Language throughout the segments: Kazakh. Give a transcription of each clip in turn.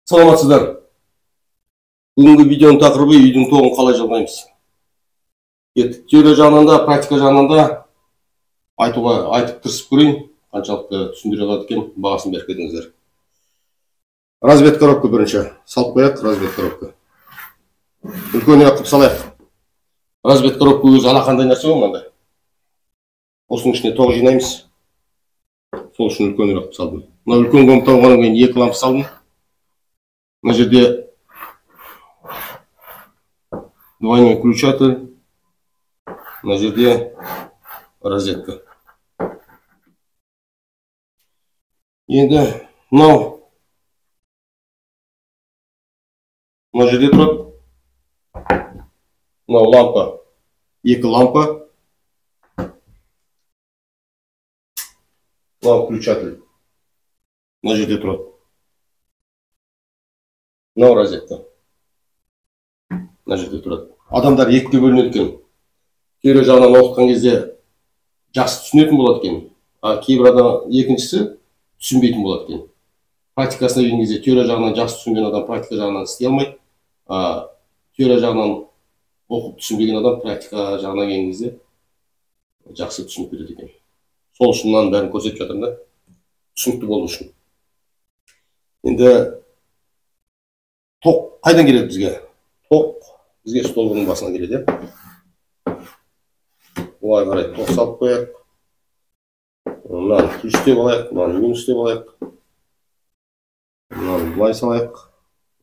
Саламатсыздар. Бүгінгі видеоның тақырыбы үйдің тоғын қалай жалғаймыз. Теория жағынан да, практика жағынан да айтып тырысып көрейін, қаншалықты түсіндіре алады екен, бағасын беріп кетіңіздер. Развед коробка бірінші. Салып қояйық, развед коробка. Үлкенірек қылып салайық. Развед коробка өзі алақандай нәрсе ғой мынандай. Осының ішіне тоқ жинаймыз. Сол үшін үлкенірек қылып салдым. Мына үлкен комнатаға болғаннан кейін екі лампы салдым. Мына жерде двойной включатель, мына жерде розетка. Енді мына жерде тұрады. Мына лампа, екі лампа. Мына включатель. Мына жерде тұрады. Мына розетка. Мына жерде тұрады. Адамдар екіге бөлінеді екен. Теория жағынан оқытқан кезде жақсы түсінетін болады екен. Кейбір адам екіншісі түсінбейтін болады екен. Практикасына келген кезде теория жағынан жақсы түсінген адам практика жағынан істей алмайды. Теория жағынан оқып түсінбеген адам практика жағынан келген кезде жақсы түсініп кетеді екен. Сол үшін мынаның бәрін көрсетіп жатырмын да, түсінікті болу үшін. Енді тоқ қайдан келеді бізге? Тоқ бізге столбының басына келеді. Олай қарай тоқ салып қояйық. Мынаны плюс деп алайық, мынаны минус деп алайық. Мынаны былай салайық.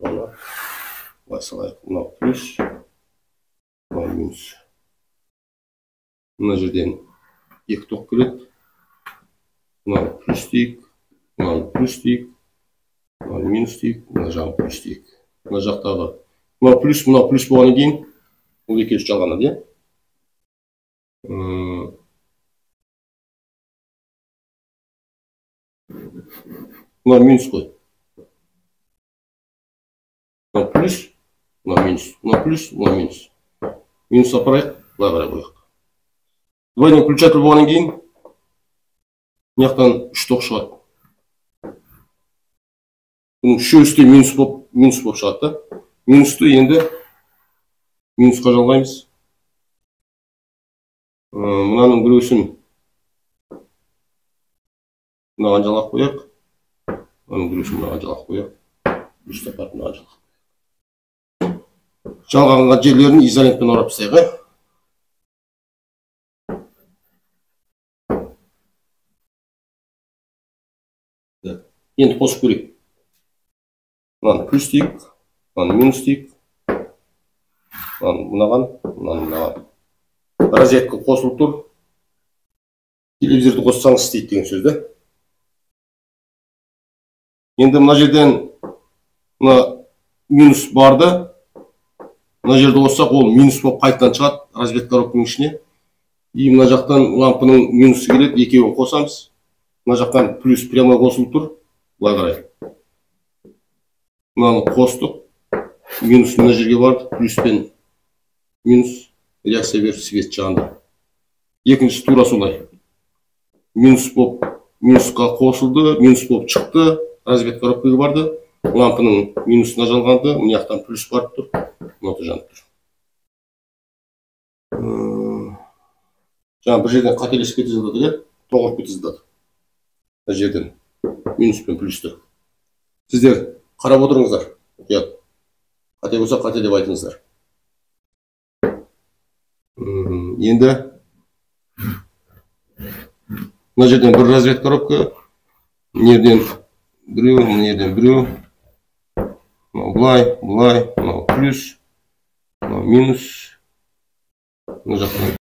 Былай салайық. Мынау плюс, мынау минус. Мына жерден екі тоқ келеді. Мынау плюс дейік, мынау плюс дейік. Мынау минус дейік, мына жағын плюс дейік. Мына жақтағы мынау плюс болғаннан кейін ол екеуі жалғанады, мынау минус қой. Мынау плюс, мынау минус, мынау плюс, мынау минус. Минус апарайық, былай қарай қояйық. Двойной включатель болғаннан кейін мына жақтан үш тоқ шығады. Бұның үшеуісі де минус болып шығады. Минусты енді минусқа жалғаймыз. Мынаның біреусін мынаған жалғап қояйық. Мынаның біреусін мынаған жалғап қояйық. Үш тапар мынаған жалғап қояйық. Жалғанған жерлерін изолентпен орап тастайық. Енді қосып көрейік. Мынаны плюс дейік, мынаны минус дейік. Мынаған. Розетка қосылып тұр. Телевизорды қоссаңыз істейді деген сөзді. Енді мына жерден минус барды. Мына жерді қоссақ, ол минус болып қайтадан шығады развед коробканың ішіне. И мына жақтан лампының минусы келеді, екеуін қосамыз. Мына жақтан плюс прямой қосылып тұр. Былай қарай. Мынаны қостық. Минус мына жерге барды. Плюс пен минус реакция беріп свет жағында. Екінші тура солай. Минус болып минусқа қосылды, минус болып шықты. Развед коробкаға барды. Лампының минусына жалғанды. Мына жақтан плюс барып тұр. Ноты жанып тұр. Жаңа бір жерден қателесіп кете жаздады, тоғырып кете жаздады. Бір жерден минус пен плюсті. Сіздер қарап отырыңыздар. Қате болса қате деп айтыңыздар. Енді мына жерден бір развед коробка. Мынерден біреу, мынерден біреу. Былай, мынау плюс, мынау минус. Мына жақтан